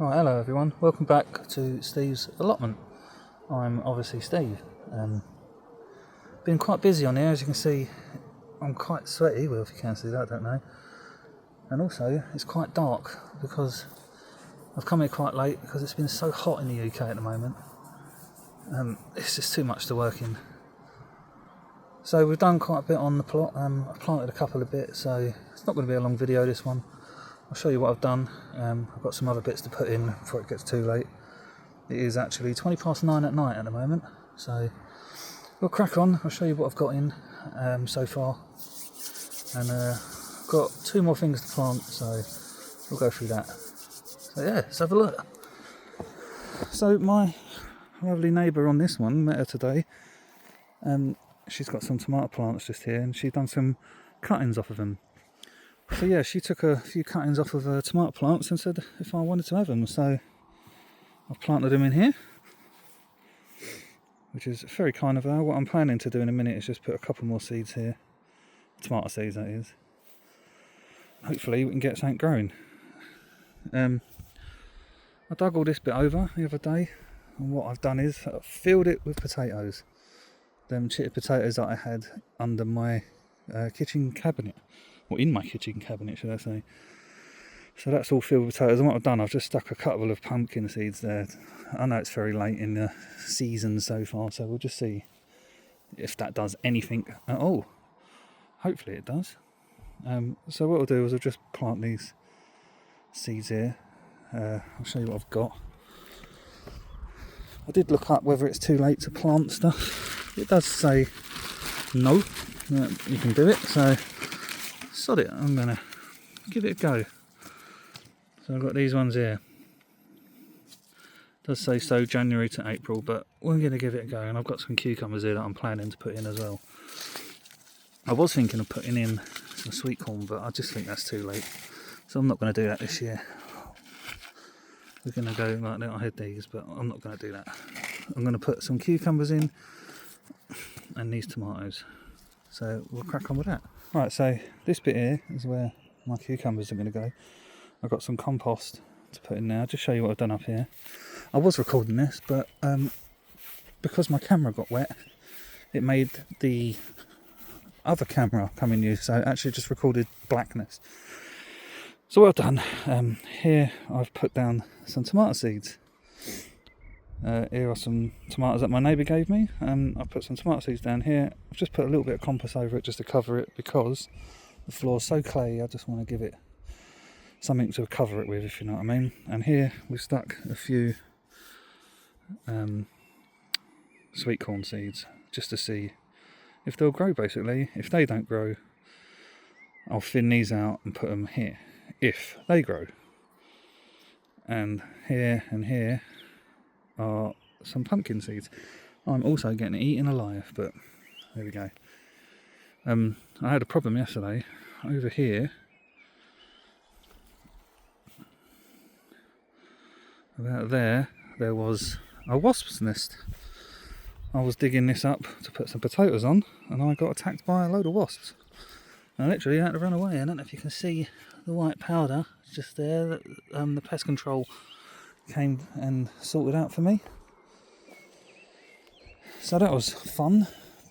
Right, hello everyone, welcome back to Steve's Allotment. I'm obviously Steve. Been quite busy on here, as you can see. I'm quite sweaty, well if you can see that, I don't know. And also, it's quite dark because I've come here quite late because it's been so hot in the UK at the moment. It's just too much to work in. So we've done quite a bit on the plot. I've planted a couple of bits, so it's not going to be a long video, this one. I'll show you what I've done. I've got some other bits to put in before it gets too late. It is actually 9:20 at night at the moment, so we'll crack on. I'll show you what I've got in so far, and I've got 2 more things to plant, so we'll go through that. So yeah, let's have a look. So my lovely neighbour on this one, met her today. She's got some tomato plants just here, and she's done some cuttings off of them. So yeah, she took a few cuttings off of her tomato plants and said if I wanted to have them. So I've planted them in here, which is very kind of her. What I'm planning to do in a minute is just put a couple more seeds here. Tomato seeds, that is. Hopefully we can get something growing. I dug all this bit over the other day, and what I've done is I've filled it with potatoes. Them chitted potatoes that I had under my kitchen cabinet. Or in my kitchen cabinet, should I say. So that's all filled with potatoes, and what I've done, I've just stuck a couple of pumpkin seeds there. I know it's very late in the season so far, so we'll just see if that does anything at all. Hopefully it does. So what we'll do is I'll just plant these seeds here. I'll show you what I've got. I did look up whether it's too late to plant stuff. It does say no, you can do it, so sod it, I'm going to give it a go. So I've got these ones here. It does say so January to April, but we're going to give it a go. And I've got some cucumbers here that I'm planning to put in as well. I was thinking of putting in some sweet corn, but I just think that's too late. So I'm not going to do that this year. We're going to go like that. I had these, but I'm not going to do that. I'm going to put some cucumbers in and these tomatoes. So we'll crack on with that. Right, so this bit here is where my cucumbers are going to go. I've got some compost to put in there. I'll just show you what I've done up here. I was recording this, but because my camera got wet, it made the other camera come in use, so it actually just recorded blackness. So well done. Here I've put down some tomato seeds. Here are some tomatoes that my neighbour gave me. I've put some tomato seeds down here. I've just put a little bit of compost over it just to cover it because the floor's so clayey. I just want to give it something to cover it with, if you know what I mean. And here we've stuck a few sweet corn seeds just to see if they'll grow, basically. If they don't grow, I'll thin these out and put them here if they grow. And here are some pumpkin seeds. I'm also getting eaten alive, but there we go. I had a problem yesterday. Over here, about there was a wasp's nest. I was digging this up to put some potatoes on, and I got attacked by a load of wasps. And I literally had to run away. I don't know if you can see the white powder just there. The pest control came and sorted out for me. So that was fun,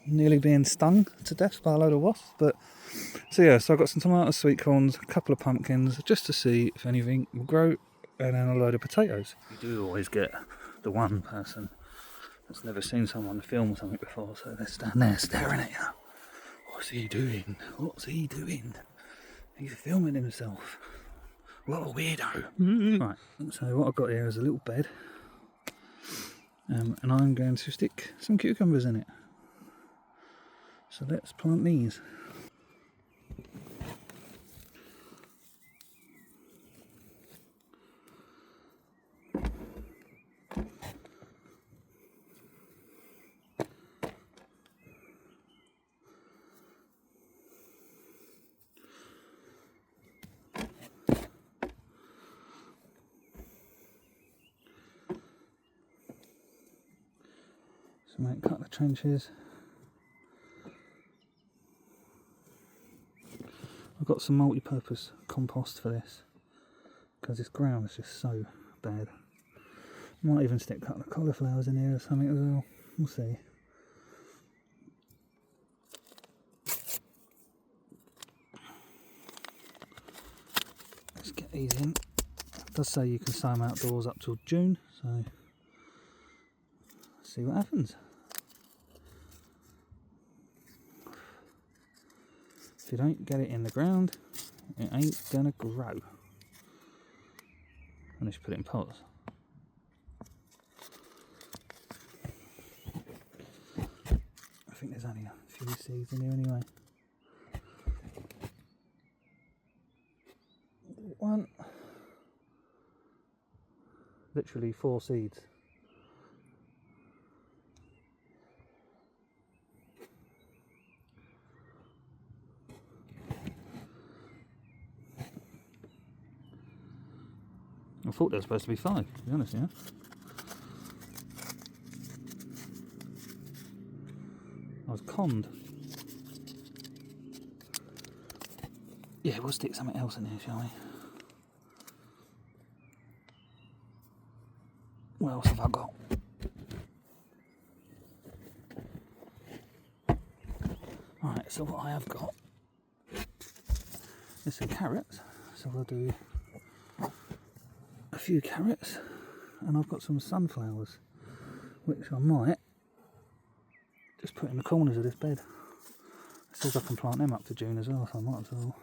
nearly being stung to death by a load of wasps. But so yeah, so I got some tomatoes, sweet corns, a couple of pumpkins, just to see if anything will grow, and then a load of potatoes. You do always get the one person that's never seen someone film something before, so they stand there staring at you. What's he doing? What's he doing? He's filming himself. What a weirdo. Right, so what I've got here is a little bed. And I'm going to stick some cucumbers in it. So let's plant these. So make a couple of trenches. I've got some multi-purpose compost for this because this ground is just so bad. Might even stick a couple of cauliflowers in here or something as well. We'll see. Let's get these in. It does say you can sow them outdoors up till June, so let's see what happens. If you don't get it in the ground, it ain't gonna grow. Unless you put it in pots. I think there's only a few seeds in here anyway. One. Literally 4 seeds. I thought there was supposed to be 5, to be honest, yeah. I was conned. Yeah, we'll stick something else in here, shall we? What else have I got? Right, so what I have got is some carrots. So we'll do a few carrots, and I've got some sunflowers, which I might just put in the corners of this bed. It says I can plant them up to June as well, so I might as well.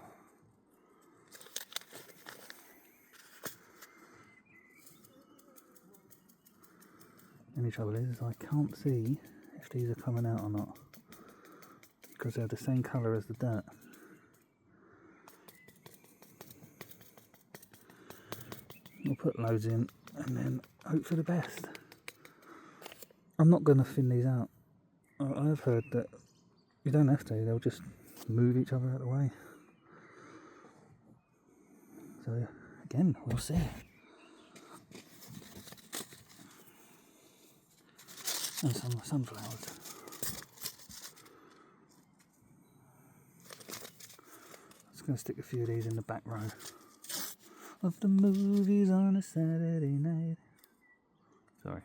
Only trouble is I can't see if these are coming out or not, because they're the same colour as the dirt. We'll put loads in and then hope for the best. I'm not going to thin these out. I've heard that you don't have to, they'll just move each other out of the way. So again, we'll see. And some sunflowers. I'm just going to stick a few of these in the back row of the movies on a Saturday night. Sorry.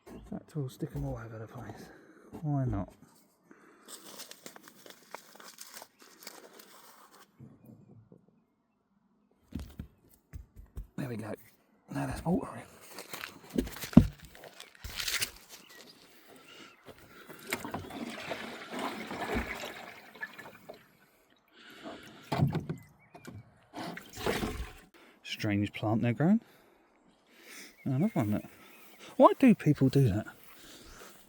In fact, we'll stick them all over the place. Why not? There we go. Now let's water it. Strange plant they're growing. Another one that. Why do people do that?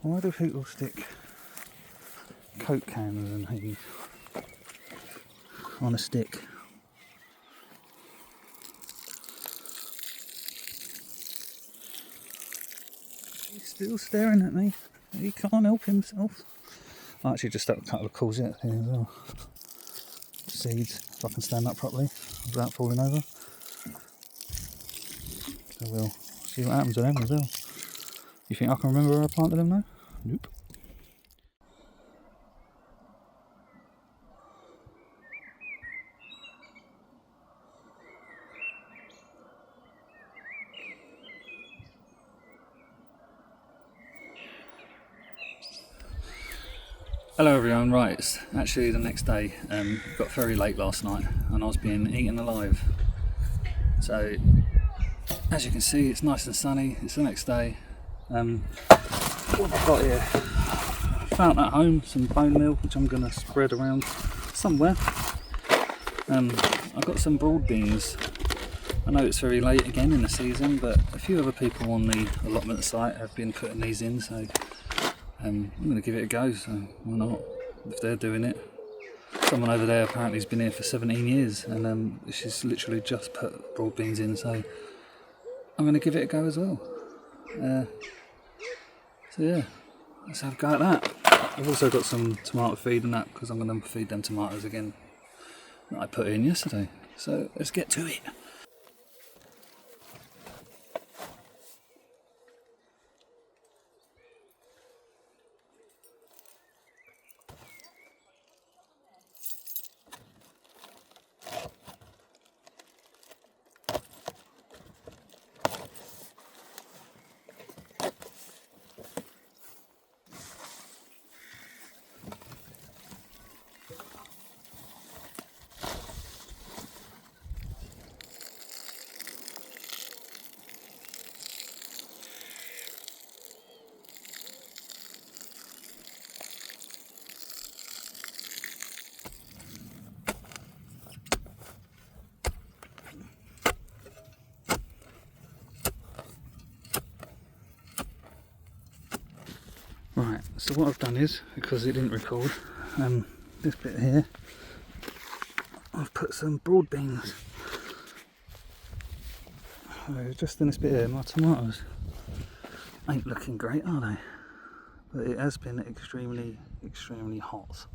Why do people stick Coke cans and things on a stick? He's still staring at me. He can't help himself. I actually just stuck a couple of courgettes here as well. Seeds, if I can stand up properly without falling over. So we'll see what happens with them as well. You think I can remember where I planted them now? Nope. Hello everyone, right, it's actually the next day. Got very late last night and I was being eaten alive. So, as you can see, it's nice and sunny, it's the next day. What have I got here? Found at home some bone meal, which I'm going to spread around somewhere. I've got some broad beans. I know it's very late again in the season, but a few other people on the allotment site have been putting these in, so I'm going to give it a go, so why not, if they're doing it. Someone over there apparently has been here for 17 years and she's literally just put broad beans in, so I'm going to give it a go as well. So yeah, let's have a go at that. I've also got some tomato feed and that, because I'm going to feed them tomatoes again that I put in yesterday. So let's get to it. So what I've done is, because it didn't record, this bit here, I've put some broad beans. Just in this bit here, my tomatoes ain't looking great, are they? But it has been extremely hot.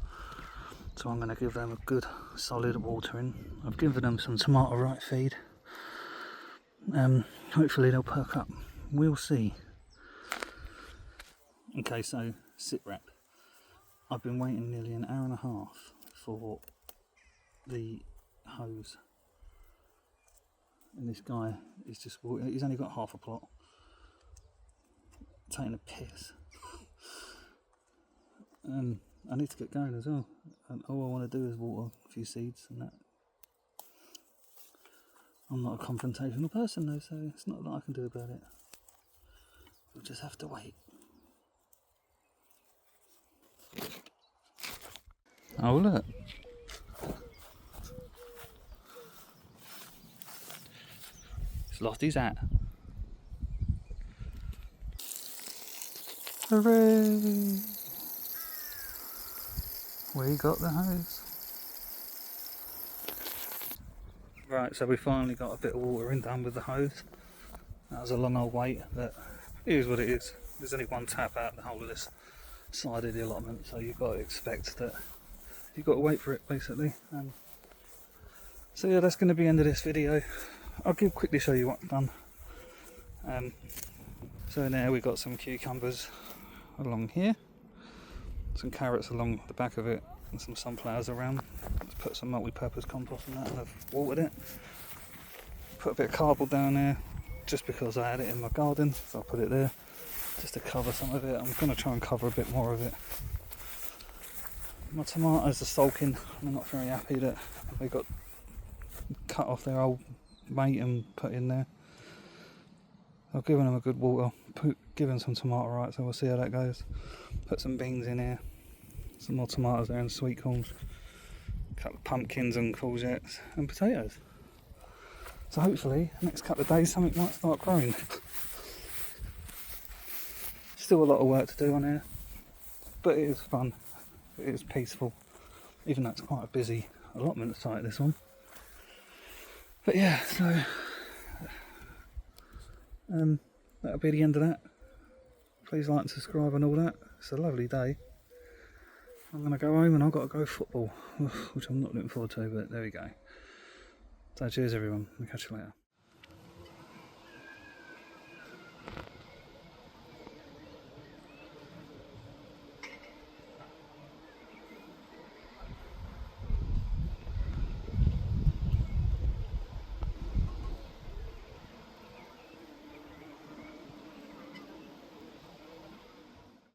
So I'm going to give them a good solid watering. I've given them some tomato right feed. Hopefully they'll perk up. We'll see. Okay, so sit rep. I've been waiting nearly an hour and a half for the hose. And this guy is just walking. He's only got half a plot. Taking a piss. I need to get going as well. And all I want to do is water a few seeds and that. I'm not a confrontational person though, so it's not a lot I can do about it. We'll just have to wait. Oh look. He's lost his hat. Hooray! We got the hose. Right, so we finally got a bit of watering done with the hose. That was a long old wait, but it is what it is. There's only one tap out the whole of this side of the allotment, so you've got to expect that you've got to wait for it basically. So yeah, that's going to be the end of this video. I'll quickly show you what I've done. So now we've got some cucumbers along here, some carrots along the back of it, and some sunflowers around. Let's put some multi-purpose compost in that, and I've watered it. Put a bit of cardboard down there, just because I had it in my garden, so I put it there, just to cover some of it. I'm going to try and cover a bit more of it. My tomatoes are sulking. I'm not very happy that they got cut off their old mate and put in there. I've given them a good water, given some tomato right, so we'll see how that goes. Put some beans in here, some more tomatoes there and sweet corns, a couple of pumpkins and courgettes and potatoes. So hopefully, next couple of days something might start growing. Still a lot of work to do on here, but it is fun, it is peaceful, even though it's quite a busy allotment site, this one. But yeah, so that'll be the end of that. Please like and subscribe and all that. It's a lovely day. I'm going to go home and I've got to go football, which I'm not looking forward to, but there we go. So cheers everyone, I'll catch you later.